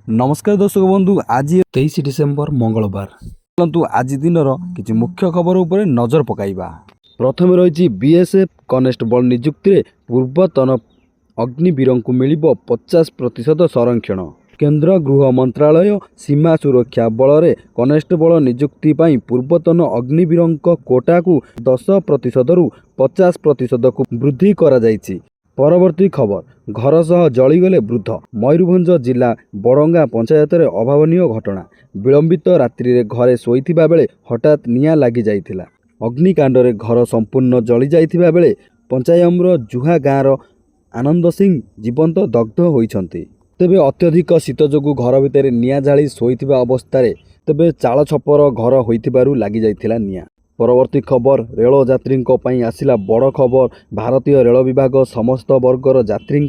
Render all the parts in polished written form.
नमस्कार दर्शक बंधु, आज 23 डिसेम्बर मंगलवार। चलतु आज दिनर किछि मुख्य खबर उपरे नजर पकाइबा। प्रथम रही बीएसएफ कनेस्टेबल नियुक्ति रे पूर्वतन अग्निवीरंकु मिलिबो 50% संरक्षण। केंद्र गृह मंत्रालय सीमा सुरक्षा बल रे कनेस्टेबल नियुक्ति पाई पूर्वतन अग्निवीरंक कोटा को 10% रु 50% को वृद्धि करा जायछि। परवर्ती खबर, घर सह जलीगले वृद्ध। मयूरभंज जिला बड़ंगा पंचायत रे अभावनीय घटना। विलंबित रात्रि रे घरे शोइथिबा बेले हठात निया लागि जाइथिला। अग्निकांड रे घर संपूर्ण जली जाइथिबा बेले पंचायमर जुहा गाँर आनंद सिंह जीवंत दग्ध होइछन्ति। तेबे अत्यधिक शीत जोगु घर भितर निया जाली शोइथिबा अवस्था रे तेबे चाल छपर घर होइथिबारु लागि जाइथिला निया। परवर्ती खबर, रेल यात्री आसिला बड़ खबर। भारतीय रेल विभाग समस्त वर्गर यात्री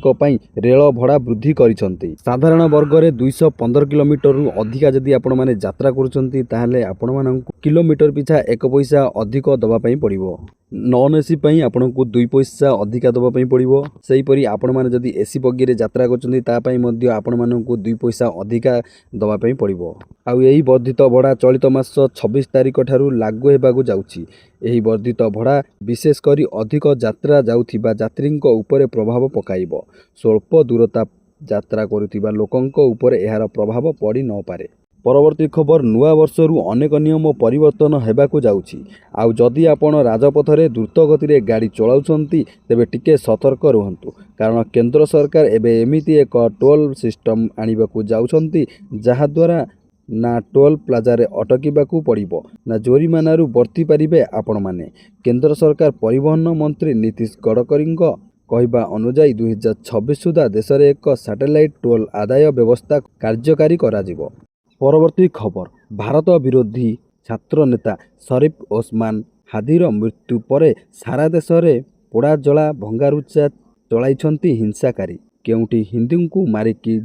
रेल भड़ा वृद्धि करिसंती। साधारण वर्ग रे 215 किलोमीटर रु अधिका जदि आपण माने यात्रा करुचंती ताहले आपण माननकु किलोमीटर पिछा 1 पैसा अधिक दबा पई पड़िबो। नॉन एसी पई आपनकु 2 पैसा अधिका दबा पई पड़िबो। सेही परी आपण माने जदि एसी बगी रे यात्रा करचंती ता पई मध्ये आपण माननकु 2 पैसा अधिका दबा पई पड़िबो। आउ एही वर्धित भड़ा चलित मास 26 तारिख ठारू लागू हेबाकु जाउछि। एही वर्धित भड़ा विशेष करी अधिक यात्रा जाउथिबा यात्रींक उपरे प्रभाव पकाइबो। स्वल्प दूरता यात्रा करुथिबा लोकंक उपरे एहार प्रभाव पड़ी न पारे। परवर्ती खबर, नुआ वर्षरु अनेक नियम परिवर्तन हेबाकु जाउछि। आउ जदि आपण राजपथ रे द्रुत गति रे गाड़ी चलाउछंती तेबे टिके सतर्क रहंतु, कारण केंद्र सरकार एबे एमिति एक टोल सिस्टम आनिबाकु जाउछंती जहा द्वारा ना टोल प्लाजा रे अटकीबाकू पड़िबो ना जोरिमानारू बर्ती पारिबे आपण माने। केंद्र सरकार परिवहन मंत्री नीतीश गडकरींक कहवा अनुसार 2026 सुधा देश में एक सैटेलाइट टोल आदाय व्यवस्था कार्यकारी कराजिबो। परवर्ती खबर, भारत विरोधी छात्र नेता शरीफ ओस्मान हादीर मृत्यु पर सारा देश में पोड़ा जला भंगारुचा चलाइछंती हिंसाकारी। केउंटी हिंदू को मारिकी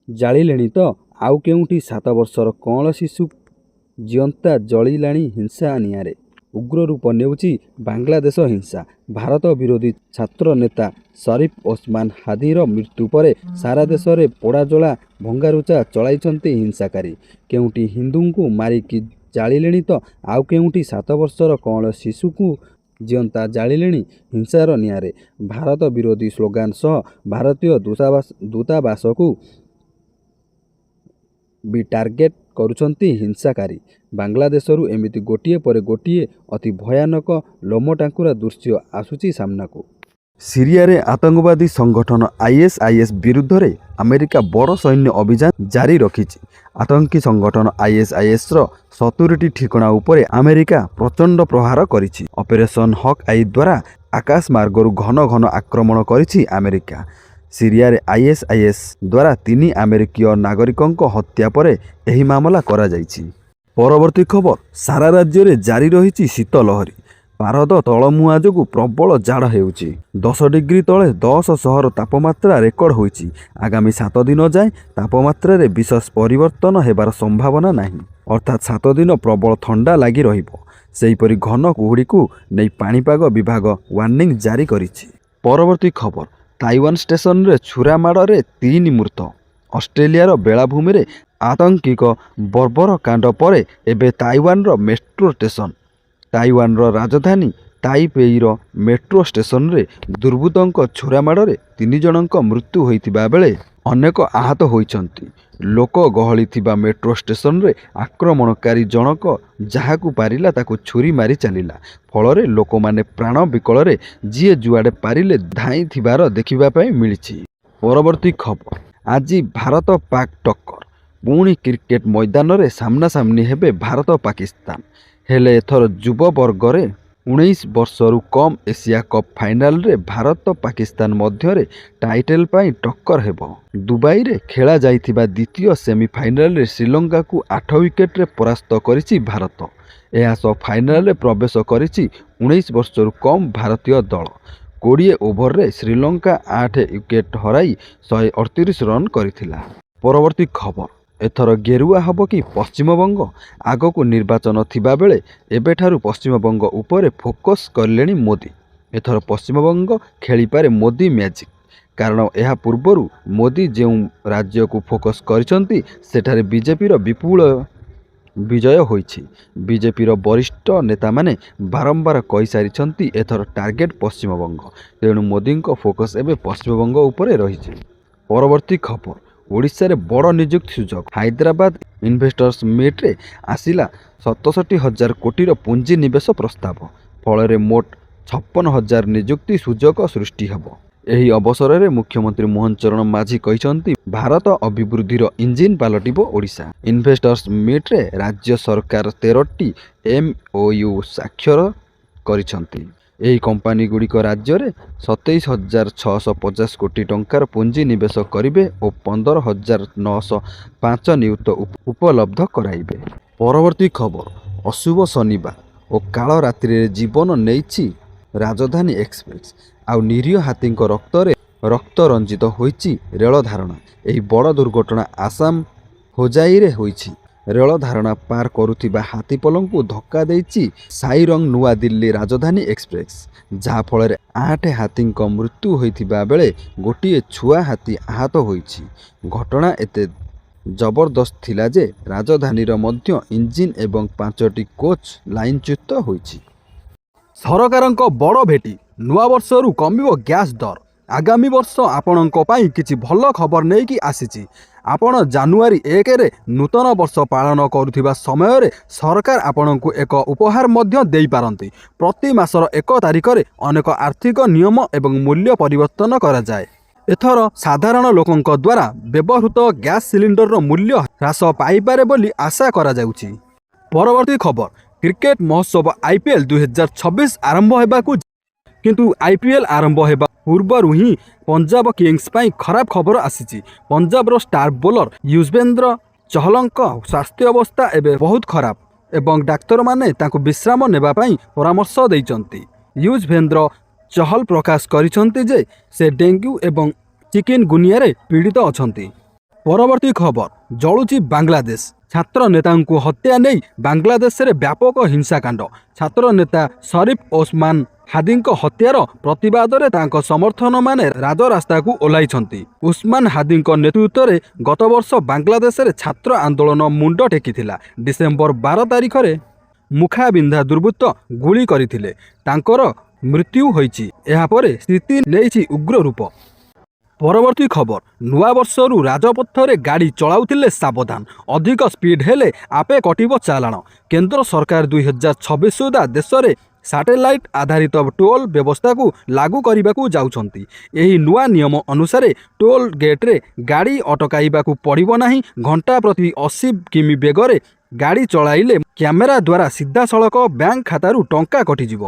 जालिलेणी तो आउ केउंटी 7 वर्षर कौल शिशु जियंता जलिलाणी हिंसा नियारे। उग्र रूप नेउची बांग्लादेश हिंसा। भारत विरोधी छात्र नेता शरीफ ओस्मान हादीर मृत्यु पर सारा देश में पोड़ा जला भंगारुचा चलाइछंती हिंसाकारी। केउंटी हिंदू को मारिकी जालिलेणी तो आउ केउंटी 7 वर्षर कौल शिशु को जियंता जालिलेणी हिंसार नियारे। भारत विरोधी स्लोगान सह भारतीय दूतावास को भी टार्गेट करुछंती हिंसाकारी। बांग्लादेशरू एमिति गोटिए पर गोटिए अति भयानक लोमटांकुरा दृश्य आसुची सामनाकू। सीरिया रे आतंकवादी संगठन आईएसआईएस विरुद्ध रे अमेरिका बड़ सैन्य अभियान जारी रखिछि। आतंकी संगठन आईएसआईएस रो 70टी ठिकाना उपरे अमेरिका प्रचंड प्रहार करिछि। ऑपरेशन हक आई द्वारा आकाश मार्गरू घन घन आक्रमण करिछि अमेरिका। सीरिया रे आईएसआईएस द्वारा 3 अमेरिकीय नागरिकों हत्या पर एही मामला करा जाइछि। परवर्ती खबर, सारा राज्य रे जारी रहिछि शीत लहरी। पारद तलमुआ जोगु प्रबल जाड़ हेउछि। 10 डिग्री तले 10 सहर तापमात्रा रेकर्ड होइछि। आगामी 7 दिन जाए तापमात्रा रे विशेष परिवर्तन हेबार संभावना नाही, अर्थात 7 दिन प्रबल ठंडा लागि रहिबो। सेहीपरि घन कुहुड़ी को नै पाणीपाग विभाग वार्निंग जारी करिछि। परवर्ती खबर, ताइवान स्टेशन रे छुरा माड़ रे 3 मृत। ऑस्ट्रेलिया बेलाभूमि रे आतंकिक बर्बर कांड पर एबे ताइवान रो मेट्रो स्टेशन, ताइवान रो राजधानी ताइपेई रो मेट्रो स्टेशन रे दुर्बृत्तों छुरा माड़ रे 3 जनक मृत्यु होइतिबा बेले अनेक आहत होइछन्ति। लोक गहली थिबा मेट्रो स्टेशन रे आक्रमणकारी जनक जहाकू पारिला ताकू छुरी मारी चलिला। फल लोक माने प्राण विकल रे जीए जुआडे पारिले धाई थिबार देखिबा पई मिलिछि। परवर्ती खबर, आज भारत पाक टक्कर। पुणी क्रिकेट मैदान रे सामना सामनी हेबे भारत पाकिस्तान। हेले एथर युव वर्ग रे 19 वर्षरु कम एशिया कप फाइनाल रे भारत पाकिस्तान मध्य रे टाइटल पाई टक्कर हेबो। दुबई रे खेला जाइथिबा द्वितीय सेमीफाइनाल रे श्रीलंका को 8 विकेट रे परास्त करिछि भारत। एहा सह फाइनाल रे प्रवेश करिछि 19 वर्षरु कम भारतीय दल। 20 ओभर रे श्रीलंका 8 विकेट हराई 138 रन करिथिला। परवर्ती खबर, एथर गेरुआ हब कि पश्चिमबंग। आगकू निर्वाचन थिबा बेले एबेठारु पश्चिमबंग उपरे फोकस करलेनी मोदी। एथर पश्चिमबंग खेलिपारे मोदी मैजिक, କାରଣ ଏହା ପୂର୍ବରୁ ମୋଦି ଯେଉଁ ରାଜ୍ୟକୁ ଫୋକସ୍ କରିଛନ୍ତି ସେଠାରେ ବିଜେପିର ବିପୁଳ ବିଜୟ ହୋଇଛି। ବିଜେପିର ବରିଷ୍ଠ ନେତାମାନେ ବାରମ୍ବାର କହିସାରିଛନ୍ତି ଏଥର ଟାର୍ଗେଟ୍ ପଶ୍ଚିମବଙ୍ଗ। ତେଣୁ ମୋଦିଙ୍କ ଫୋକସ୍ ଏବେ ପଶ୍ଚିମବଙ୍ଗ ଉପରେ ରହିଛି। ପରବର୍ତ୍ତୀ ଖବର, ଓଡ଼ିଶାରେ ବଡ଼ ନିଯୁକ୍ତି ସୁଯୋଗ। ହାଇଦ୍ରାବାଦ ଇନଭେଷ୍ଟର୍ସ ମିଟ୍ରେ ଆସିଲା 67,000 କୋଟିର ପୁଞ୍ଜି ନିବେଶ ପ୍ରସ୍ତାବ। ଫଳରେ ମୋଟ 56,000 ନିଯୁକ୍ତି ସୁଯୋଗ ସୃଷ୍ଟି ହେବ। ଏହି ଅବସରରେ ମୁଖ୍ୟମନ୍ତ୍ରୀ ମୋହନ ଚରଣ ମାଝୀ କହିଛନ୍ତି ଭାରତ ଅଭିବୃଦ୍ଧିର ଇଞ୍ଜିନ୍ ପାଲଟିବ ଓଡ଼ିଶା। ଇନଭେଷ୍ଟର୍ସ ମିଟ୍ରେ ରାଜ୍ୟ ସରକାର 13ଟି MOU ସ୍ୱାକ୍ଷର କରିଛନ୍ତି। ଏହି କମ୍ପାନୀଗୁଡ଼ିକ ରାଜ୍ୟରେ 27,650 କୋଟି ଟଙ୍କାର ପୁଞ୍ଜି ନିବେଶ କରିବେ ଓ 15,905 ନିୟୁତ ଉପଲବ୍ଧ କରାଇବେ। ପରବର୍ତ୍ତୀ ଖବର, ଅଶୁଭ ଶନିବାର ଓ କାଳ ରାତ୍ରିରେ ଜୀବନ ନେଇଛି ରାଜଧାନୀ ଏକ୍ସପ୍ରେସ୍। ଆଉ ନିରୀହ ହାତୀଙ୍କ ରକ୍ତରେ ରକ୍ତ ରଞ୍ଜିତ ହୋଇଛି ରେଳ ଧାରଣା। ଏହି ବଡ଼ ଦୁର୍ଘଟଣା ଆସାମ ହୋଜାଇରେ ହୋଇଛି। ରେଳ ଧାରଣା ପାର କରୁଥିବା ହାତୀପଲଙ୍କୁ ଧକ୍କା ଦେଇଛି ସାଇରଙ୍ଗ ନୂଆଦିଲ୍ଲୀ ରାଜଧାନୀ ଏକ୍ସପ୍ରେସ୍, ଯାହାଫଳରେ 8 ହାତୀଙ୍କ ମୃତ୍ୟୁ ହୋଇଥିବା ବେଳେ ଗୋଟିଏ ଛୁଆ ହାତୀ ଆହତ ହୋଇଛି। ଘଟଣା ଏତେ ଜବରଦସ୍ତ ଥିଲା ଯେ ରାଜଧାନୀର ମଧ୍ୟ ଇଞ୍ଜିନ୍ ଏବଂ 5ଟି କୋଚ୍ ଲାଇନ୍ଚ୍ୟୁତ ହୋଇଛି। ସରକାରଙ୍କ ବଡ଼ ଭେଟି, ନୂଆବର୍ଷରୁ କମିବ ଗ୍ୟାସ୍ ଦର। ଆଗାମୀ ବର୍ଷ ଆପଣଙ୍କ ପାଇଁ କିଛି ଭଲ ଖବର ନେଇକି ଆସିଛି। ଆପଣ ଜାନୁଆରୀ 1ରେ ନୂତନ ବର୍ଷ ପାଳନ କରୁଥିବା ସମୟରେ ସରକାର ଆପଣଙ୍କୁ ଏକ ଉପହାର ମଧ୍ୟ ଦେଇପାରନ୍ତି। ପ୍ରତି ମାସର 1 ତାରିଖରେ ଅନେକ ଆର୍ଥିକ ନିୟମ ଏବଂ ମୂଲ୍ୟ ପରିବର୍ତ୍ତନ କରାଯାଏ। ଏଥର ସାଧାରଣ ଲୋକଙ୍କ ଦ୍ୱାରା ବ୍ୟବହୃତ ଗ୍ୟାସ୍ ସିଲିଣ୍ଡରର ମୂଲ୍ୟ ହ୍ରାସ ପାଇପାରେ ବୋଲି ଆଶା କରାଯାଉଛି। ପରବର୍ତ୍ତୀ ଖବର, କ୍ରିକେଟ ମହୋତ୍ସବ IPL 2026 ଆରମ୍ଭ ହେବାକୁ, କିନ୍ତୁ IPL ଆରମ୍ଭ ହେବା ପୂର୍ବରୁ ହିଁ ପଞ୍ଜାବ କିଙ୍ଗସ୍ ପାଇଁ ଖରାପ ଖବର ଆସିଛି। ପଞ୍ଜାବର ଷ୍ଟାର ବୋଲର ୟୁଜବେନ୍ଦ୍ର ଚହଲଙ୍କ ସ୍ୱାସ୍ଥ୍ୟ ଅବସ୍ଥା ଏବେ ବହୁତ ଖରାପ ଏବଂ ଡାକ୍ତରମାନେ ତାଙ୍କୁ ବିଶ୍ରାମ ନେବା ପାଇଁ ପରାମର୍ଶ ଦେଇଛନ୍ତି। ୟୁଜବେନ୍ଦ୍ର ଚହଲ ପ୍ରକାଶ କରିଛନ୍ତି ଯେ ସେ ଡେଙ୍ଗୁ ଏବଂ ଚିକେନଗୁନିଆରେ ପୀଡ଼ିତ ଅଛନ୍ତି। ପରବର୍ତ୍ତୀ ଖବର, ଜଳୁଛି ବାଂଲାଦେଶ। ଛାତ୍ର ନେତାଙ୍କୁ ହତ୍ୟା ନେଇ ବାଂଲାଦେଶରେ ବ୍ୟାପକ ହିଂସାକାଣ୍ଡ। ଛାତ୍ର ନେତା ଶରୀଫ ଓସମାନ ହାଦିଙ୍କ ହତ୍ୟାର ପ୍ରତିବାଦରେ ତାଙ୍କ ସମର୍ଥକମାନେ ରାଜରାସ୍ତାକୁ ଓହ୍ଲାଇଛନ୍ତି। ଉସମାନ ହାଦିଙ୍କ ନେତୃତ୍ୱରେ ଗତବର୍ଷ ବାଂଲାଦେଶରେ ଛାତ୍ର ଆନ୍ଦୋଳନ ମୁଣ୍ଡ ଟେକିଥିଲା। ଡିସେମ୍ବର 12 ତାରିଖରେ ମୁଖାବିନ୍ଧା ଦୁର୍ବୃତ୍ତ ଗୁଳି କରିଥିଲେ। ତାଙ୍କର ମୃତ୍ୟୁ ହୋଇଛି। ଏହାପରେ ସ୍ଥିତି ନେଇଛି ଉଗ୍ର ରୂପ। ପରବର୍ତ୍ତୀ ଖବର, ନୂଆବର୍ଷରୁ ରାଜପଥରେ ଗାଡ଼ି ଚଳାଉଥିଲେ ସାବଧାନ। ଅଧିକ ସ୍ପିଡ୍ ହେଲେ ଆପେ କଟିବ ଚାଲାଣ। କେନ୍ଦ୍ର ସରକାର 2026 ସୁଦ୍ଧା ଦେଶରେ ସାଟେଲାଇଟ୍ ଆଧାରିତ ଟୋଲ୍ ବ୍ୟବସ୍ଥାକୁ ଲାଗୁ କରିବାକୁ ଯାଉଛନ୍ତି। ଏହି ନୂଆ ନିୟମ ଅନୁସାରେ ଟୋଲ୍ ଗେଟ୍ରେ ଗାଡ଼ି ଅଟକାଇବାକୁ ପଡ଼ିବ ନାହିଁ। ଘଣ୍ଟା ପ୍ରତି 80 କିମି ବେଗରେ ଗାଡ଼ି ଚଳାଇଲେ କ୍ୟାମେରା ଦ୍ୱାରା ସିଧାସଳଖ ବ୍ୟାଙ୍କ ଖାତାରୁ ଟଙ୍କା କଟିଯିବ।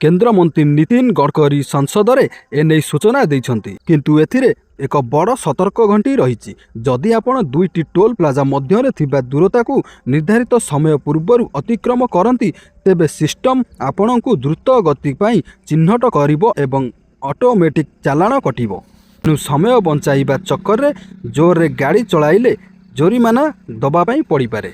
କେନ୍ଦ୍ରମନ୍ତ୍ରୀ ନୀତିନ ଗଡ଼କରୀ ସଂସଦରେ ଏନେଇ ସୂଚନା ଦେଇଛନ୍ତି। କିନ୍ତୁ ଏଥିରେ ଏକ ବଡ଼ ସତର୍କ ଘଣ୍ଟି ରହିଛି। ଯଦି ଆପଣ 2ଟି ଟୋଲ୍ ପ୍ଲାଜା ମଧ୍ୟରେ ଥିବା ଦୂରତାକୁ ନିର୍ଦ୍ଧାରିତ ସମୟ ପୂର୍ବରୁ ଅତିକ୍ରମ କରନ୍ତି, ତେବେ ସିଷ୍ଟମ ଆପଣଙ୍କୁ ଦ୍ରୁତ ଗତି ପାଇଁ ଚିହ୍ନଟ କରିବ ଏବଂ ଅଟୋମେଟିକ୍ ଚାଲାଣ କଟିବ। ତେଣୁ ସମୟ ବଞ୍ଚାଇବା ଚକ୍କରରେ ଜୋରରେ ଗାଡ଼ି ଚଳାଇଲେ ଜୋରିମାନା ଦେବା ପାଇଁ ପଡ଼ିପାରେ।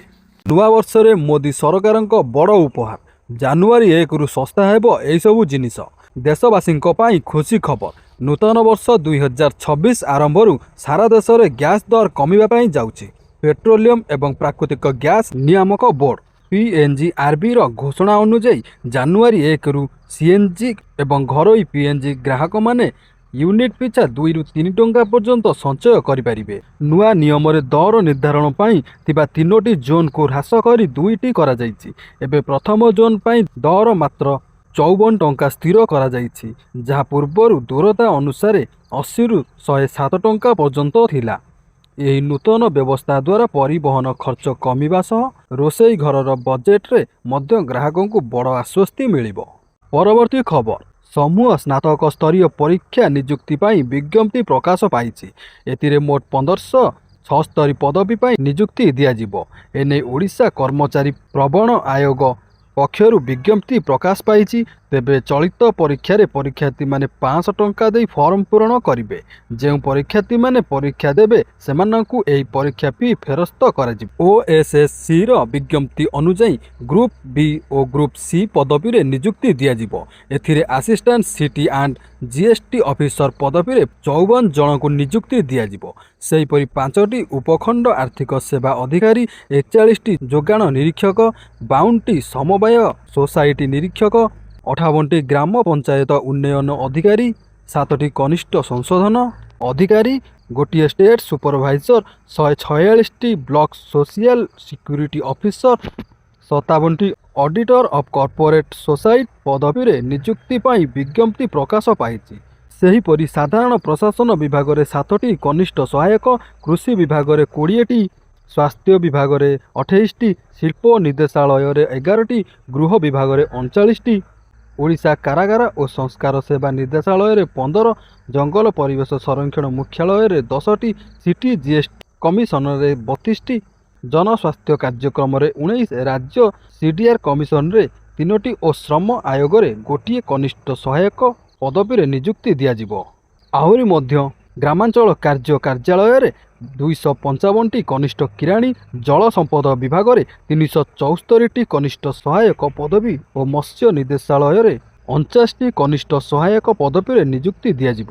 ନୂଆବର୍ଷରେ ମୋଦି ସରକାରଙ୍କ ବଡ଼ ଉପହାର। ଜାନୁଆରୀ 1ରୁ ଶସ୍ତା ହେବ ଏହିସବୁ ଜିନିଷ। ଦେଶବାସୀଙ୍କ ପାଇଁ ଖୁସି ଖବର। ନୂତନ ବର୍ଷ 2026 ଆରମ୍ଭରୁ ସାରା ଦେଶରେ ଗ୍ୟାସ୍ ଦର କମିବା ପାଇଁ ଯାଉଛି। ପେଟ୍ରୋଲିୟମ ଏବଂ ପ୍ରାକୃତିକ ଗ୍ୟାସ୍ ନିୟାମକ ବୋର୍ଡ PNGRBର ଘୋଷଣା ଅନୁଯାୟୀ ଜାନୁଆରୀ 1ରୁ CNG ଏବଂ ଘରୋଇ PNG ଗ୍ରାହକମାନେ ୟୁନିଟ୍ ପିଛା 2ରୁ 3 ଟଙ୍କା ପର୍ଯ୍ୟନ୍ତ ସଞ୍ଚୟ କରିପାରିବେ। ନୂଆ ନିୟମରେ ଦର ନିର୍ଦ୍ଧାରଣ ପାଇଁ ଥିବା 3ଟି ଜୋନ୍କୁ ହ୍ରାସ କରି 2ଟି କରାଯାଇଛି। ଏବେ ପ୍ରଥମ ଜୋନ୍ ପାଇଁ ଦର ମାତ୍ର 54 ଟଙ୍କା ସ୍ଥିର କରାଯାଇଛି, ଯାହା ପୂର୍ବରୁ ଦୂରତା ଅନୁସାରେ 80ରୁ 107 ଟଙ୍କା ପର୍ଯ୍ୟନ୍ତ ଥିଲା। ଏହି ନୂତନ ବ୍ୟବସ୍ଥା ଦ୍ୱାରା ପରିବହନ ଖର୍ଚ୍ଚ କମିବା ସହ ରୋଷେଇ ଘରର ବଜେଟରେ ମଧ୍ୟ ଗ୍ରାହକଙ୍କୁ ବଡ଼ ଆଶ୍ୱସ୍ତି ମିଳିବ। ପରବର୍ତ୍ତୀ ଖବର, ସମୂହ ସ୍ନାତକ ସ୍ତରୀୟ ପରୀକ୍ଷା ନିଯୁକ୍ତି ପାଇଁ ବିଜ୍ଞପ୍ତି ପ୍ରକାଶ ପାଇଛି। ଏଥିରେ ମୋଟ 1576 ପଦବୀ ପାଇଁ ନିଯୁକ୍ତି ଦିଆଯିବ। ଏନେଇ ଓଡ଼ିଶା କର୍ମଚାରୀ ପ୍ରବଣ ଆୟୋଗ ପକ୍ଷରୁ ବିଜ୍ଞପ୍ତି ପ୍ରକାଶ ପାଇଛି। ତେବେ ଚଳିତ ପରୀକ୍ଷାରେ ପରୀକ୍ଷାର୍ଥୀମାନେ 500 ଟଙ୍କା ଦେଇ ଫର୍ମ ପୂରଣ କରିବେ। ଯେଉଁ ପରୀକ୍ଷାର୍ଥୀମାନେ ପରୀକ୍ଷା ଦେବେ ସେମାନଙ୍କୁ ଏହି ପରୀକ୍ଷା ଫି ଫେରସ୍ତ କରାଯିବ। OSSCର ବିଜ୍ଞପ୍ତି ଅନୁଯାୟୀ ଗ୍ରୁପ୍ ବି ଓ ଗ୍ରୁପ୍ ସି ପଦବୀରେ ନିଯୁକ୍ତି ଦିଆଯିବ। ଏଥିରେ assistant CT and GST officer ପଦବୀରେ 54 ଜଣଙ୍କୁ ନିଯୁକ୍ତି ଦିଆଯିବ। ସେହିପରି 5ଟି ଉପଖଣ୍ଡ ଆର୍ଥିକ ସେବା ଅଧିକାରୀ, 41ଟି ଯୋଗାଣ ନିରୀକ୍ଷକ, 52ଟି ସମବାୟ ସୋସାଇଟି ନିରୀକ୍ଷକ, 58ଟି ଗ୍ରାମ ପଞ୍ଚାୟତ ଉନ୍ନୟନ ଅଧିକାରୀ, 7ଟି କନିଷ୍ଠ ସଂଶୋଧନ ଅଧିକାରୀ, ଗୋଟିଏ ଷ୍ଟେଟ୍ ସୁପରଭାଇଜର, 146ଟି ବ୍ଲକ ସୋସିଆଲ ସିକ୍ୟୁରିଟି ଅଫିସର, 57ଟି ଅଡିଟର ଅଫ୍ କର୍ପୋରେଟ ସୋସାଇଟି ପଦବୀରେ ନିଯୁକ୍ତି ପାଇଁ ବିଜ୍ଞପ୍ତି ପ୍ରକାଶ ପାଇଛି। ସେହିପରି ସାଧାରଣ ପ୍ରଶାସନ ବିଭାଗରେ 7ଟି କନିଷ୍ଠ ସହାୟକ, କୃଷି ବିଭାଗରେ 20ଟି, ସ୍ୱାସ୍ଥ୍ୟ ବିଭାଗରେ 28ଟି, ଶିଳ୍ପ ନିର୍ଦ୍ଦେଶାଳୟରେ 11ଟି, ଗୃହ ବିଭାଗରେ 39ଟି, ଓଡ଼ିଶା କାରାଗାର ଓ ସଂସ୍କାର ସେବା ନିର୍ଦ୍ଦେଶାଳୟରେ 15, ଜଙ୍ଗଲ ପରିବେଶ ସଂରକ୍ଷଣ ମୁଖ୍ୟାଳୟରେ 10ଟି, ସିଟି GST କମିଶନରେ 32ଟି, ଜନସ୍ୱାସ୍ଥ୍ୟ କାର୍ଯ୍ୟକ୍ରମରେ 19, ରାଜ୍ୟ CDR କମିଶନରେ 3ଟି ଓ ଶ୍ରମ ଆୟୋଗରେ ଗୋଟିଏ କନିଷ୍ଠ ସହାୟକ ପଦବୀରେ ନିଯୁକ୍ତି ଦିଆଯିବ। ଆହୁରି ମଧ୍ୟ ଗ୍ରାମାଞ୍ଚଳ କାର୍ଯ୍ୟାଳୟରେ 255ଟି କନିଷ୍ଠ କିରାଣୀ, ଜଳ ସମ୍ପଦ ବିଭାଗରେ 374ଟି କନିଷ୍ଠ ସହାୟକ ପଦବୀ ଓ ମତ୍ସ୍ୟ ନିର୍ଦ୍ଦେଶାଳୟରେ 49ଟି କନିଷ୍ଠ ସହାୟକ ପଦବୀରେ ନିଯୁକ୍ତି ଦିଆଯିବ।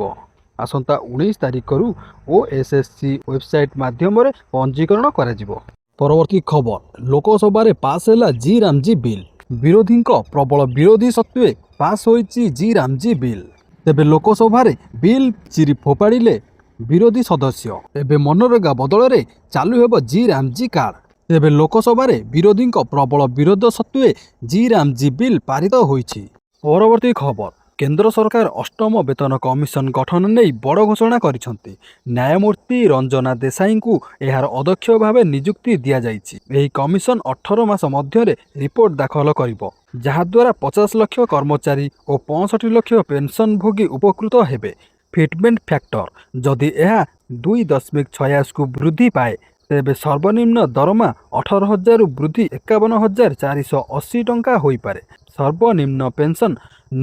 ଆସନ୍ତା 19 ତାରିଖରୁ OSSC ୱେବସାଇଟ୍ ମାଧ୍ୟମରେ ପଞ୍ଜୀକରଣ କରାଯିବ। ପରବର୍ତ୍ତୀ ଖବର, ଲୋକସଭାରେ ପାସ୍ ହେଲା ଜି ରାମଜି ବିଲ୍। ବିରୋଧୀଙ୍କ ପ୍ରବଳ ବିରୋଧୀ ସତ୍ତ୍ୱେ ପାସ୍ ହୋଇଛି ଜି ରାମଜି ବିଲ୍। ତେବେ ଲୋକସଭାରେ ବିଲ୍ ଚିରି ଫୋପାଡ଼ିଲେ ବିରୋଧୀ ସଦସ୍ୟ। ଏବେ ମନରେଗା ବଦଳରେ ଚାଲୁ ହେବ ଜି ରାମଜି କାର୍ଡ। ତେବେ ଲୋକସଭାରେ ବିରୋଧୀଙ୍କ ପ୍ରବଳ ବିରୋଧ ସତ୍ତ୍ୱେ ଜି ରାମଜି ବିଲ୍ ପାରିତ ହୋଇଛି। ପରବର୍ତ୍ତୀ ଖବର, କେନ୍ଦ୍ର ସରକାର 8ମ ବେତନ କମିଶନ ଗଠନ ନେଇ ବଡ଼ ଘୋଷଣା କରିଛନ୍ତି। ନ୍ୟାୟମୂର୍ତ୍ତି ରଞ୍ଜନା ଦେଶାଇଙ୍କୁ ଏହାର ଅଧ୍ୟକ୍ଷ ଭାବେ ନିଯୁକ୍ତି ଦିଆଯାଇଛି। ଏହି କମିଶନ 18 ମାସ ମଧ୍ୟରେ ରିପୋର୍ଟ ଦାଖଲ କରିବ, ଯାହାଦ୍ୱାରା 50 ଲକ୍ଷ କର୍ମଚାରୀ ଓ 65 ଲକ୍ଷ ପେନ୍ସନଭୋଗୀ ଉପକୃତ ହେବେ। ଫିଟମେଣ୍ଟ ଫ୍ୟାକ୍ଟର, ଯଦି ଏହା 2.86କୁ ବୃଦ୍ଧି ପାଏ ତେବେ ସର୍ବନିମ୍ନ ଦରମା 18,000ରୁ ବୃଦ୍ଧି 51,480 ଟଙ୍କା ହୋଇପାରେ। ସର୍ବନିମ୍ନ ପେନ୍ସନ୍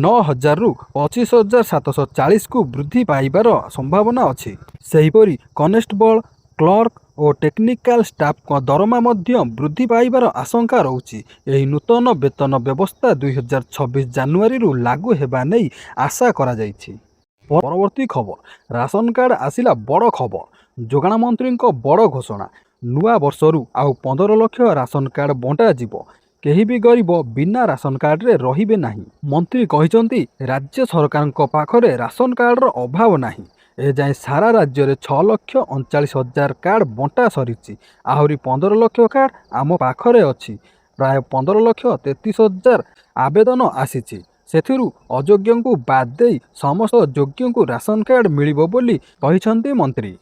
9,000ରୁ 25,740କୁ ବୃଦ୍ଧି ପାଇବାର ସମ୍ଭାବନା ଅଛି। ସେହିପରି କନେଷ୍ଟବଳ, କ୍ଲର୍କ ଓ ଟେକ୍ନିକାଲ ଷ୍ଟାଫଙ୍କ ଦରମା ମଧ୍ୟ ବୃଦ୍ଧି ପାଇବାର ଆଶଙ୍କା ରହୁଛି। ଏହି ନୂତନ ବେତନ ବ୍ୟବସ୍ଥା 2026 ଜାନୁଆରୀରୁ ଲାଗୁ ହେବା ନେଇ ଆଶା କରାଯାଇଛି। ପରବର୍ତ୍ତୀ ଖବର, ରାସନ କାର୍ଡ ଆସିଲା ବଡ଼ ଖବର। ଯୋଗାଣ ମନ୍ତ୍ରୀଙ୍କ ବଡ଼ ଘୋଷଣା। ନୂଆ ବର୍ଷରୁ ଆଉ 15 ଲକ୍ଷ ରାସନ କାର୍ଡ ବଣ୍ଟାଯିବ। କେହି ବି ଗରିବ ବିନା ରାସନ କାର୍ଡରେ ରହିବେ ନାହିଁ। ମନ୍ତ୍ରୀ କହିଛନ୍ତି, ରାଜ୍ୟ ସରକାରଙ୍କ ପାଖରେ ରାସନ କାର୍ଡର ଅଭାବ ନାହିଁ। ଏଯାଏଁ ସାରା ରାଜ୍ୟରେ 6,39,000 କାର୍ଡ ବଣ୍ଟା ସରିଛି। ଆହୁରି 15 ଲକ୍ଷ କାର୍ଡ ଆମ ପାଖରେ ଅଛି। ପ୍ରାୟ 15,33,000 ଆବେଦନ ଆସିଛି। ସେଥିରୁ ଅଯୋଗ୍ୟଙ୍କୁ ବାଦ୍ ଦେଇ ସମସ୍ତ ଯୋଗ୍ୟଙ୍କୁ ରାସନ କାର୍ଡ ମିଳିବ ବୋଲି କହିଛନ୍ତି ମନ୍ତ୍ରୀ।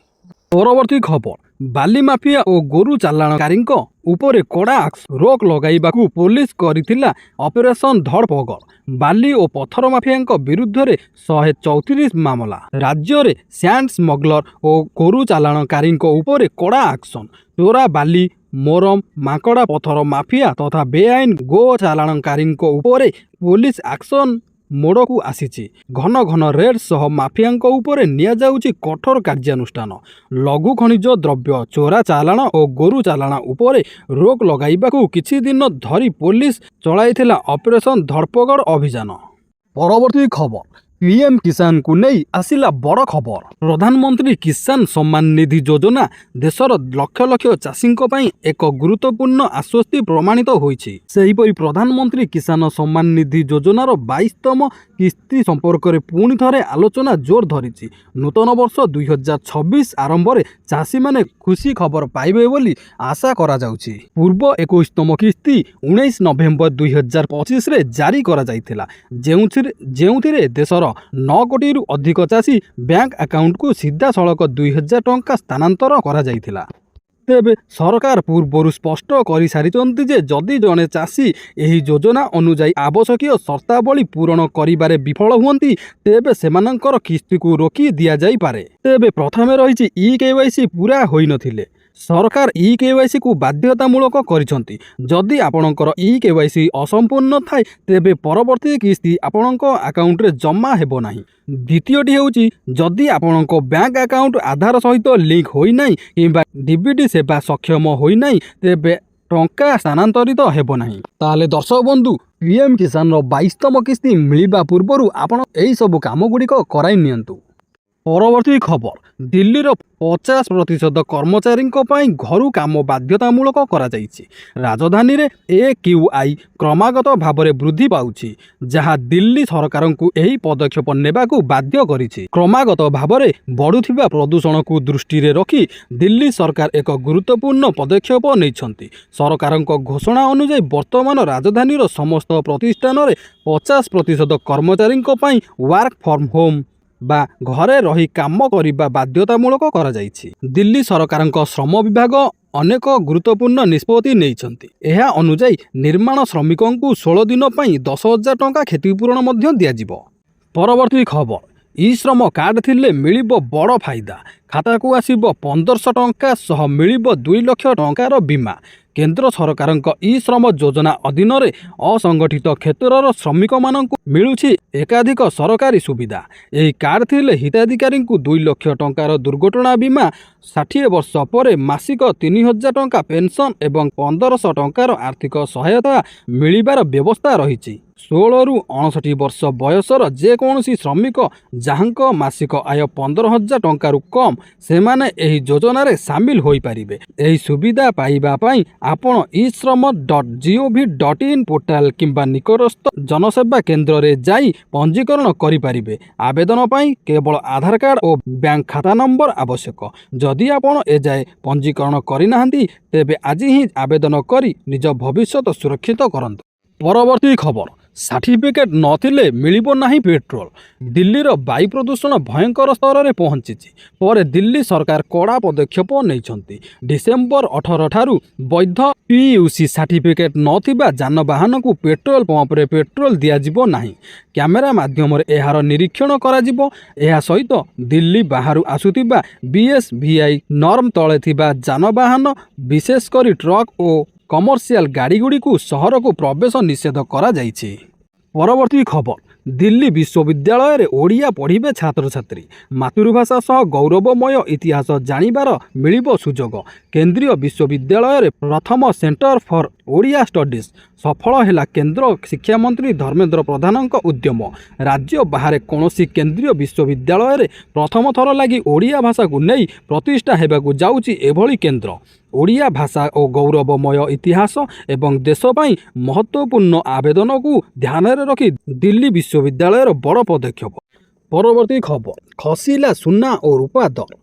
ପରବର୍ତ୍ତୀ ଖବର, ବାଲି ମାଫିଆ ଓ ଗୋରୁ ଚାଲାଣକାରୀଙ୍କ ଉପରେ କଡ଼ା ରୋକ ଲଗାଇବାକୁ ପୋଲିସ କରିଥିଲା ଅପରେସନ ଧରପଗଡ଼। ବାଲି ଓ ପଥର ମାଫିଆଙ୍କ ବିରୁଦ୍ଧରେ 134 ମାମଲା। ରାଜ୍ୟରେ ସ୍ୟାଣ୍ଡ ସ୍ମଗଲର ଓ ଗୋରୁ ଚାଲାଣକାରୀଙ୍କ ଉପରେ କଡ଼ା ଆକ୍ସନ। ଚୋରା ବାଲି, ମୋରମ, ମାଙ୍କଡ଼ା ପଥର ମାଫିଆ ତଥା ବେଆଇନ ଗୋ ଚାଲାଣକାରୀଙ୍କ ଉପରେ ପୋଲିସ ଆକ୍ସନ ମୋଡ଼କୁ ଆସିଛି। ଘନ ଘନ ରେଡ୍ ସହ ମାଫିଆଙ୍କ ଉପରେ ନିଆଯାଉଛି କଠୋର କାର୍ଯ୍ୟାନୁଷ୍ଠାନ। ଲଘୁ ଖଣିଜ ଦ୍ରବ୍ୟ ଚୋରା ଚାଲାଣ ଓ ଗୋରୁ ଚାଲାଣ ଉପରେ ରୋକ ଲଗାଇବାକୁ କିଛି ଦିନ ଧରି ପୋଲିସ ଚଳାଇଥିଲା ଅପରେସନ ଧରପଗଡ଼ ଅଭିଯାନ। ପରବର୍ତ୍ତୀ ଖବର, PM କିଷାନକୁ ନେଇ ଆସିଲା ବଡ଼ ଖବର। ପ୍ରଧାନମନ୍ତ୍ରୀ କିଷାନ ସମ୍ମାନ ନିଧି ଯୋଜନା ଦେଶର ଲକ୍ଷ ଲକ୍ଷ ଚାଷୀଙ୍କ ପାଇଁ ଏକ ଗୁରୁତ୍ୱପୂର୍ଣ୍ଣ ଆଶ୍ୱସ୍ତି ପ୍ରମାଣିତ ହୋଇଛି। ସେହିପରି ପ୍ରଧାନମନ୍ତ୍ରୀ କିଷାନ ସମ୍ମାନ ନିଧି ଯୋଜନାର 22ତମ କିସ୍ତି ସମ୍ପର୍କରେ ପୁଣି ଥରେ ଆଲୋଚନା ଜୋର ଧରିଛି। ନୂତନ ବର୍ଷ 2026 ଆରମ୍ଭରେ ଚାଷୀମାନେ ଖୁସି ଖବର ପାଇବେ ବୋଲି ଆଶା କରାଯାଉଛି। ପୂର୍ବ 21ତମ କିସ୍ତି 19 ନଭେମ୍ବର 2025ରେ ଜାରି କରାଯାଇଥିଲା, ଯେଉଁଥିରେ ଦେଶର 9 କୋଟିରୁ ଅଧିକ ଚାଷୀ ବ୍ୟାଙ୍କ ଆକାଉଣ୍ଟକୁ ସିଧାସଳଖ 2,000 ଟଙ୍କା ସ୍ଥାନାନ୍ତର କରାଯାଇଥିଲା। ତେବେ ସରକାର ପୂର୍ବରୁ ସ୍ପଷ୍ଟ କରିସାରିଛନ୍ତି ଯେ ଯଦି ଜଣେ ଚାଷୀ ଏହି ଯୋଜନା ଅନୁଯାୟୀ ଆବଶ୍ୟକୀୟ ସର୍ତ୍ତାବଳୀ ପୂରଣ କରିବାରେ ବିଫଳ ହୁଅନ୍ତି ତେବେ ସେମାନଙ୍କର କିସ୍ତିକୁ ରୋକି ଦିଆଯାଇପାରେ। ତେବେ ପ୍ରଥମେ ରହିଛି EKYC ପୁରା ହୋଇନଥିଲେ सरकार ई केवाईसी को बाध्यतामूलक करिसंती। जदि आपणकर ई केवाईसी असंपूर्ण थाए तेबे परवर्ती किस्ती आपणक अकाउंट रे जमा हेबो नाही। द्वितीयटी हेउची जदि आपणक बैंक अकाउंट आधार सहित लिंक होई नाही किंबा डीबीटी सेवा सक्षम होई नाही तेबे टंका स्थानांतरित हेबो नाही। ताले दर्शक बंधु पीएम किसान रो 22तम किस्ती मिलिबा पूर्वरु आपण एई सब काम गुड़िक कराई नियंतु। परवर्ती खबर दिल्लीर 50% कर्मचारी घर काम बाध्यतामूलक करा जाइछि। राजधानी रे AQI क्रमागत भाव में वृद्धि पाउछि जहाँ दिल्ली सरकार को यही पदक्षेप नेबाकू बाध्य करिछि। क्रमागत भाव में बढ़ुथिबा प्रदूषण को दृष्टि रे रखी दिल्ली सरकार एक गुरुत्वपूर्ण पदक्षेप नैछंती। सरकार घोषणा अनुसार वर्तमान राजधानी समस्त प्रतिष्ठान रे 50% कर्मचारी वर्क फ्रॉम होम बा घरे रही काम करिबा बाध्यतामूलक करा जाइछि। दिल्ली सरकार श्रम विभाग अनेक गुरुत्वपूर्ण निष्पत्ति नैछंती। एहा अनुसार निर्माण श्रमिकों को 16 दिन पई 10,000 टंका क्षतिपूरण मध्य दियाजिबो। परवर्ती खबर ई श्रम कार्ड थिले मिलिबो बड़ फायदा। खाता को आसीबो 1500 टंका सह मिलिबो 2 लाख टंकार बीमा। केंद्र सरकार ई श्रम योजना अधीन रे असंगठित क्षेत्रर श्रमिक मानकु मिलुछि एकाधिक सरकारी सुविधा। एही कार्ड थिले हिताधिकारी को 2 लाख टंकार दुर्घटना बीमा, 60 वर्ष पर मासिक 3000 टंका पेंशन एवं 1500 टंकार आर्थिक सहायता मिलिबार व्यवस्था रहिछि। 16 रु 59 वर्ष बयसर जेकोसी श्रमिक जहाँक मासिक आय 15,000 टंकारु कम सेमाने एही योजना रे सामिल होई परिबे। एही सुविधा पाइबा पई आपण isram.gov.in पोर्टाल किंबा निकटस्थ जनसेवा केंद्र रे जाई पंजीकरण करि परिबे। आवेदन पई केवल आधार कार्ड और बैंक खाता नंबर आवश्यक। जदि आपण ए जाय पंजीकरण करि नाहंती तेबे आज ही आवेदन करी निज भविष्य सुरक्षित करंतु। परवर्ती खबर सर्टिफिकेट नथिले मिलिबो नाही पेट्रोल। दिल्लीर वायु प्रदूषण भयंकर स्तर में पहुंची पर दिल्ली सरकार कड़ा पदक्षेप नैछंती। डिसेम्बर 18 ठारू वैध PUC सर्टिफिकेट नथिबा जानवाहन को पेट्रोल पंप रे पेट्रोल दियाजिबो नाही। कैमेरा माध्यम एहार निरीक्षण कराजिबो। एहा सहित दिल्ली बाहरु आसुतिबा BSVI नॉर्म तले थिबा जानवाहन विशेषकर ट्रक और कमर्शियल गाड़ी गुड़ी को सहर को प्रवेश निषेध करा जाइछि। परवर्ती खबर दिल्ली विश्वविद्यालय रे ओडिया पढ़िबे छात्र छात्री। मातृभाषा सह गौरवमय इतिहास जानिबार मिलिबो सुजोग। केंद्रीय विश्वविद्यालय रे प्रथम सेंटर फॉर ओडिया स्टडीज सफल हैला केंद्र शिक्षा मंत्री धर्मेंद्र प्रधान उद्यम। राज्य बाहर कौनसी केंद्रीय विश्वविद्यालय रे प्रथम थर लगी ओडिया भाषा को नहीं प्रतिष्ठा हेबाकू जाउची एभली केंद्र। ओडिया भाषा और गौरवमय इतिहास एवं देश पई महत्वपूर्ण आवेदन को ध्यान रे रखी दिल्ली विश्वविद्यालय बड़ पदक्षेप। परवर्ती खबर खसिला सुना और रूपा दर।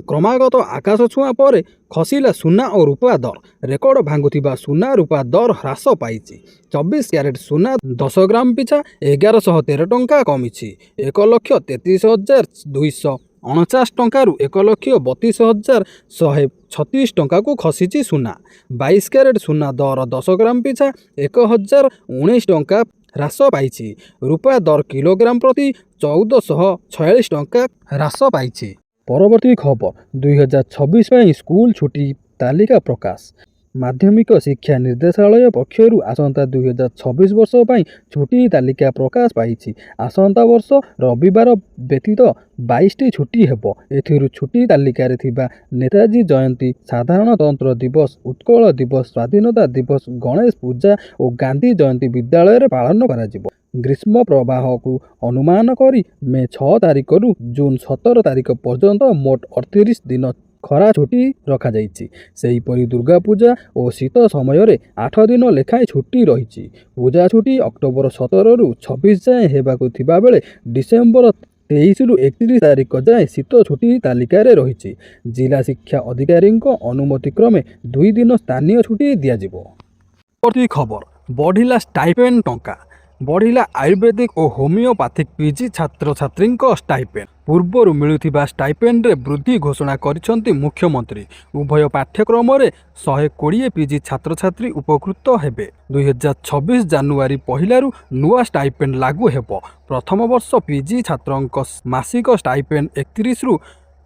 क्रमागत आकाश छुआ पर खसिला सुना और रूपा दर। रेकर्ड भांगुथिबा सुना रूपा दर ह्रास पाइछि। 24 क्यारेट सुना 10 ग्राम पिछा 1113 टंका कमिछि। 1,33,249 टंकारु 1,32,136 टंका को खसिछि सुना। 22 क्यारेट सुना दर 10 ग्राम पिछा 1,019 टंका ह्रास पाइछि। रूपा दर किलोग्राम प्रति 1,446 टंका ह्रास पाइछि। परवर्ती खबर 2026 स्कूल छुट्टी तालिका प्रकाश। माध्यमिक शिक्षा निर्देशालय पक्षरु आसंता 2026 वर्ष पई छुट्टी तालिका प्रकाश पाइछि। आसंता वर्ष रविवार व्यतीत 22टी छुट्टी हेबो। एथिरु छुट्टी तालिका रे थिबा नेताजी जयंती, साधारणतंत्र दिवस, उत्कल दिवस, स्वाधीनता दिवस, गणेश पूजा और गांधी जयंती विद्यालय रे पालन कराजिबो। ग्रीष्म प्रवाह को अनुमान करी मे 6 तारिख रु जून 17 तारिख पर्यंत मोट 38 दिन खरा छुट्टी रखा जाइछि। सेहीपरि दुर्गा पूजा और शीत समय रे 8 दिन लेखाएं छुट्टी रहिछि। पूजा छुट्टी अक्टोबर 17 रु 26 जाए हेबाकू थिबा बेले डिसेम्बर 23 रु 31 तारिख जाए शीत छुट्टी तालिका रे रहिछि। जिला शिक्षा अधिकारी अनुमति क्रमे 2 दिन स्थानीय छुट्टी दियाजिबो। परवर्ती खबर बढ़िला स्टाइपेंड टंका। बढ़िला आयुर्वेदिक और होमियोपैथिक PG छात्र छात्री स्टाइपेंड। पूर्वर मिलुथिबा स्टाइपेंड रे वृद्धि घोषणा करिसंती मुख्यमंत्री। उभय पाठ्यक्रम रे 120 PG छात्र छात्री उपकृत हेबे। 2026 जानुआरी पहिलारु नुआ स्टाइपेंड लागू हेबो। प्रथम वर्ष PG छात्रंक मासिक स्टाइपेंड 31 रु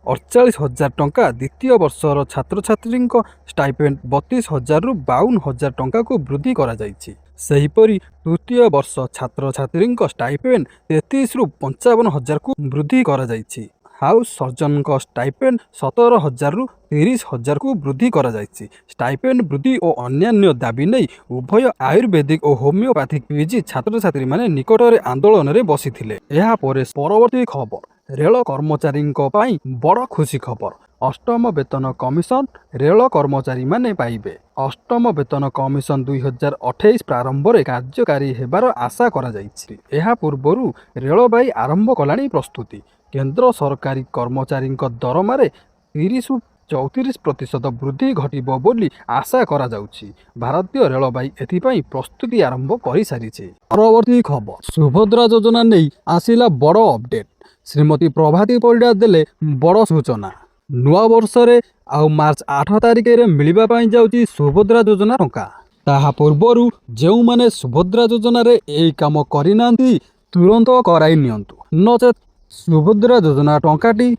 48,000 ଟଙ୍କା, ଦ୍ୱିତୀୟ ବର୍ଷର ଛାତ୍ରଛାତ୍ରୀଙ୍କ ଷ୍ଟାଇପେଣ୍ଡ 32,000ରୁ 52,000 ଟଙ୍କାକୁ ବୃଦ୍ଧି କରାଯାଇଛି। ସେହିପରି ତୃତୀୟ ବର୍ଷ ଛାତ୍ରଛାତ୍ରୀଙ୍କ ଷ୍ଟାଇପେଣ୍ଡ 33ରୁ 55,000କୁ ବୃଦ୍ଧି କରାଯାଇଛି। ହାଉସ୍ ସର୍ଜନଙ୍କ ଷ୍ଟାଇପେଣ୍ଡ 17,000ରୁ 30,000କୁ ବୃଦ୍ଧି କରାଯାଇଛି। ଷ୍ଟାଇପେଣ୍ଡ ବୃଦ୍ଧି ଓ ଅନ୍ୟାନ୍ୟ ଦାବି ନେଇ ଉଭୟ ଆୟୁର୍ବେଦିକ ଓ ହୋମିଓପାଥିକ ପିଜି ଛାତ୍ରଛାତ୍ରୀମାନେ ନିକଟରେ ଆନ୍ଦୋଳନରେ ବସିଥିଲେ। ଏହାପରେ ପରବର୍ତ୍ତୀ ଖବର, ରେଳ କର୍ମଚାରୀଙ୍କ ପାଇଁ ବଡ଼ ଖୁସି ଖବର। ଅଷ୍ଟମ ବେତନ କମିଶନ ରେଳ କର୍ମଚାରୀମାନେ ପାଇବେ। ଅଷ୍ଟମ ବେତନ କମିଶନ 2028 ପ୍ରାରମ୍ଭରେ କାର୍ଯ୍ୟକାରୀ ହେବାର ଆଶା କରାଯାଇଛି। ଏହା ପୂର୍ବରୁ ରେଳବାଇ ଆରମ୍ଭ କଲାଣି ପ୍ରସ୍ତୁତି। କେନ୍ଦ୍ର ସରକାରୀ କର୍ମଚାରୀଙ୍କ ଦରମାରେ 30ରୁ 34% ବୃଦ୍ଧି ଘଟିବ ବୋଲି ଆଶା କରାଯାଉଛି। ଭାରତୀୟ ରେଳବାଇ ଏଥିପାଇଁ ପ୍ରସ୍ତୁତି ଆରମ୍ଭ କରିସାରିଛି। ପରବର୍ତ୍ତୀ ଖବର, ସୁଭଦ୍ରା ଯୋଜନା ନେଇ ଆସିଲା ବଡ଼ ଅପଡେଟ୍। ଶ୍ରୀମତୀ ପ୍ରଭାତୀ ପରିଡ଼ା ଦେଲେ ବଡ଼ ସୂଚନା। ନୂଆ ବର୍ଷରେ ଆଉ ମାର୍ଚ୍ଚ 8 ତାରିଖରେ ମିଳିବା ପାଇଁ ଯାଉଛି ସୁଭଦ୍ରା ଯୋଜନା ଟଙ୍କା। ତାହା ପୂର୍ବରୁ ଯେଉଁମାନେ ସୁଭଦ୍ରା ଯୋଜନାରେ ଏହି କାମ କରିନାହାନ୍ତି ତୁରନ୍ତ କରାଇ ନିଅନ୍ତୁ, ନଚେତ୍ ସୁଭଦ୍ରା ଯୋଜନା ଟଙ୍କାଟି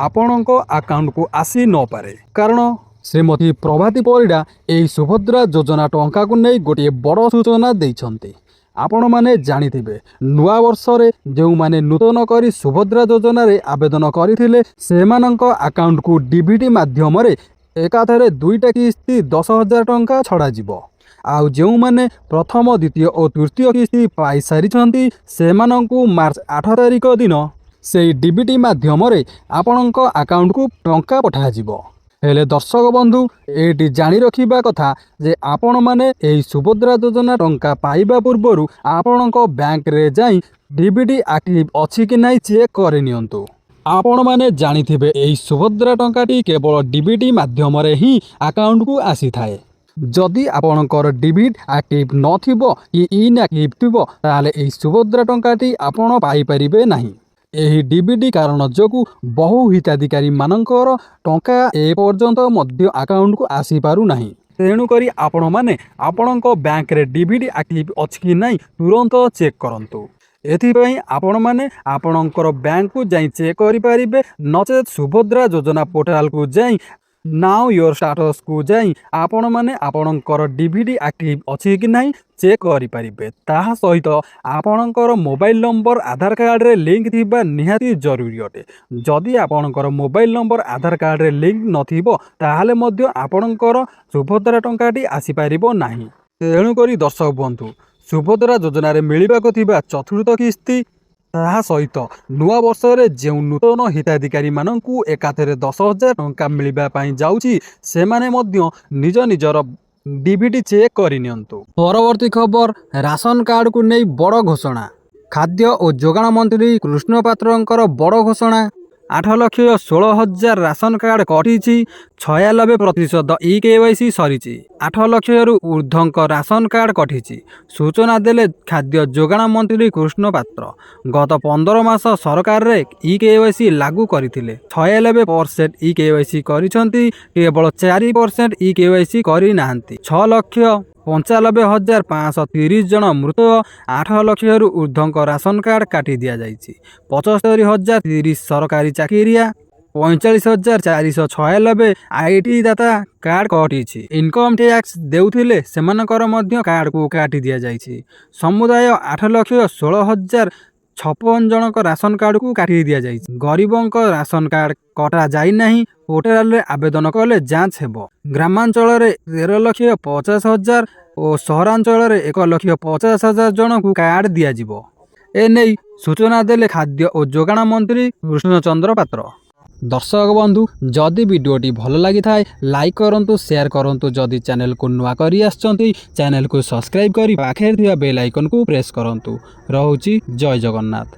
ଆପଣଙ୍କ ଆକାଉଣ୍ଟକୁ ଆସି ନପାରେ। କାରଣ ଶ୍ରୀମତୀ ପ୍ରଭାତୀ ପରିଡ଼ା ଏହି ସୁଭଦ୍ରା ଯୋଜନା ଟଙ୍କାକୁ ନେଇ ଗୋଟିଏ ବଡ଼ ସୂଚନା ଦେଇଛନ୍ତି। ଆପଣମାନେ ଜାଣିଥିବେ, ନୂଆ ବର୍ଷରେ ଯେଉଁମାନେ ନୂତନ କରି ସୁଭଦ୍ରା ଯୋଜନାରେ ଆବେଦନ କରିଥିଲେ ସେମାନଙ୍କ ଆକାଉଣ୍ଟକୁ ଡିବିଟି ମାଧ୍ୟମରେ ଏକାଥରେ 2ଟା କିସ୍ତି 10,000 ଟଙ୍କା ଛଡ଼ାଯିବ। ଆଉ ଯେଉଁମାନେ ପ୍ରଥମ, ଦ୍ୱିତୀୟ ଓ ତୃତୀୟ କିସ୍ତି ପାଇସାରିଛନ୍ତି ସେମାନଙ୍କୁ ମାର୍ଚ୍ଚ 8 ତାରିଖ ଦିନ ସେହି ଡିବିଟି ମାଧ୍ୟମରେ ଆପଣଙ୍କ ଆକାଉଣ୍ଟକୁ ଟଙ୍କା ପଠାଯିବ। ହେଲେ ଦର୍ଶକ ବନ୍ଧୁ, ଏଇଠି ଜାଣି ରଖିବା କଥା ଯେ ଆପଣମାନେ ଏହି ସୁଭଦ୍ରା ଯୋଜନା ଟଙ୍କା ପାଇବା ପୂର୍ବରୁ ଆପଣଙ୍କ ବ୍ୟାଙ୍କରେ ଯାଇ ଡିବିଟି ଆକ୍ଟିଭ ଅଛି କି ନାହିଁ ଚେକ୍ କରିନିଅନ୍ତୁ। ଆପଣମାନେ ଜାଣିଥିବେ ଏହି ସୁଭଦ୍ରା ଟଙ୍କାଟି କେବଳ ଡିବିଟି ମାଧ୍ୟମରେ ହିଁ ଆକାଉଣ୍ଟକୁ ଆସିଥାଏ। ଯଦି ଆପଣଙ୍କର ଡିବିଟ୍ ଆକ୍ଟିଭ ନଥିବ କି ଇନ୍ଆକ୍ଟିଭ ଥିବ ତାହେଲେ ଏହି ସୁଭଦ୍ରା ଟଙ୍କାଟି ଆପଣ ପାଇପାରିବେ ନାହିଁ। ଏହି ଡିବିଟି କାରଣ ଯୋଗୁଁ ବହୁ ହିତାଧିକାରୀମାନଙ୍କର ଟଙ୍କା ଏପର୍ଯ୍ୟନ୍ତ ମଧ୍ୟ ଆକାଉଣ୍ଟକୁ ଆସିପାରୁନାହିଁ। ତେଣୁକରି ଆପଣମାନେ ଆପଣଙ୍କ ବ୍ୟାଙ୍କରେ ଡିବିଟି ଆକ୍ଟିଭ ଅଛି କି ନାହିଁ ତୁରନ୍ତ ଚେକ୍ କରନ୍ତୁ। ଏଥିପାଇଁ ଆପଣମାନେ ଆପଣଙ୍କର ବ୍ୟାଙ୍କକୁ ଯାଇ ଚେକ୍ କରିପାରିବେ, ନଚେତ୍ ସୁଭଦ୍ରା ଯୋଜନା ପୋର୍ଟାଲକୁ ଯାଇ ନାଓ ୟୋର ଷ୍ଟାଟସକୁ ଯାଇ ଆପଣମାନେ ଆପଣଙ୍କର ଡିବିଟି ଆକ୍ଟିଭ ଅଛି କି ନାହିଁ ଚେକ୍ କରିପାରିବେ। ତାହା ସହିତ ଆପଣଙ୍କର ମୋବାଇଲ ନମ୍ବର ଆଧାର କାର୍ଡ଼ରେ ଲିଙ୍କ ଥିବା ନିହାତି ଜରୁରୀ ଅଟେ। ଯଦି ଆପଣଙ୍କର ମୋବାଇଲ ନମ୍ବର ଆଧାର କାର୍ଡ଼ରେ ଲିଙ୍କ ନଥିବ ତାହେଲେ ମଧ୍ୟ ଆପଣଙ୍କର ସୁଭଦ୍ରା ଟଙ୍କାଟି ଆସିପାରିବ ନାହିଁ। ତେଣୁକରି ଦର୍ଶକ ବନ୍ଧୁ, ସୁଭଦ୍ରା ଯୋଜନାରେ ମିଳିବାକୁ ଥିବା ଚତୁର୍ଥ କିସ୍ତି, ତାହା ସହିତ ନୂଆ ବର୍ଷରେ ଯେଉଁ ନୂତନ ହିତାଧିକାରୀମାନଙ୍କୁ ଏକାଥରେ 10,000 ଟଙ୍କା ମିଳିବା ପାଇଁ ଯାଉଛି ସେମାନେ ମଧ୍ୟ ନିଜ ନିଜର ଡିବିଟି ଚେକ୍ କରିନିଅନ୍ତୁ। ପରବର୍ତ୍ତୀ ଖବର, ରାସନ କାର୍ଡକୁ ନେଇ ବଡ଼ ଘୋଷଣା। ଖାଦ୍ୟ ଓ ଯୋଗାଣ ମନ୍ତ୍ରୀ କୃଷ୍ଣ ପାତ୍ରଙ୍କର ବଡ଼ ଘୋଷଣା। 8,16,000 ରାସନ କାର୍ଡ କଟିଛି, 96% ଇକେୱାଇସି ସରିଛି। 8 ଲକ୍ଷରୁ ଊର୍ଦ୍ଧ୍ୱଙ୍କ ରାସନ କାର୍ଡ କଟିଛି, ସୂଚନା ଦେଲେ ଖାଦ୍ୟ ଯୋଗାଣ ମନ୍ତ୍ରୀ କୃଷ୍ଣ ପାତ୍ର। ଗତ 15 ମାସ ସରକାରରେ ଇକେୱାଇସି ଲାଗୁ କରିଥିଲେ। 96% ଇକେୱାଇସି କରିଛନ୍ତି, କେବଳ 4% ଇକେୱାଇସି କରିନାହାନ୍ତି। 6,95,530 ଜଣ ମୃତ, 8 ଲକ୍ଷରୁ ଊର୍ଦ୍ଧ୍ୱଙ୍କ ରାସନ କାର୍ଡ କାଟି ଦିଆଯାଇଛି। 75,030 ସରକାରୀ ଚାକିରିଆ, 45,496 ଆଇଟି ଦାତା କାର୍ଡ କଟିଛି। ଇନକମ୍ ଟ୍ୟାକ୍ସ ଦେଉଥିଲେ ସେମାନଙ୍କର ମଧ୍ୟ କାର୍ଡକୁ କାଟି ଦିଆଯାଇଛି। ସମୁଦାୟ 8,16,056 ଜଣଙ୍କ ରାସନ କାର୍ଡକୁ କାଟି ଦିଆଯାଇଛି। ଗରିବଙ୍କ ରାସନ କାର୍ଡ କଟା ଯାଇନାହିଁ, ପୋର୍ଟାଲରେ ଆବେଦନ କଲେ ଯାଞ୍ଚ ହେବ। ଗ୍ରାମାଞ୍ଚଳରେ 13,50,000 ଓ ସହରାଞ୍ଚଳରେ 1,50,000 ଜଣଙ୍କୁ କାର୍ଡ ଦିଆଯିବ। ଏନେଇ ସୂଚନା ଦେଲେ ଖାଦ୍ୟ ଓ ଯୋଗାଣ ମନ୍ତ୍ରୀ କୃଷ୍ଣଚନ୍ଦ୍ର ପାତ୍ର। ଦର୍ଶକ ବନ୍ଧୁ, ଯଦି ଭିଡ଼ିଓଟି ଭଲ ଲାଗିଥାଏ ଲାଇକ୍ କରନ୍ତୁ, ସେୟାର କରନ୍ତୁ। ଯଦି ଚ୍ୟାନେଲକୁ ନୂଆ କରି ଆସିଛନ୍ତି ଚ୍ୟାନେଲକୁ ସବସ୍କ୍ରାଇବ୍ କରି ପାଖରେ ଥିବା ବେଲ୍ ଆଇକନକୁ ପ୍ରେସ୍ କରନ୍ତୁ। ରହୁଛି, ଜୟ ଜଗନ୍ନାଥ।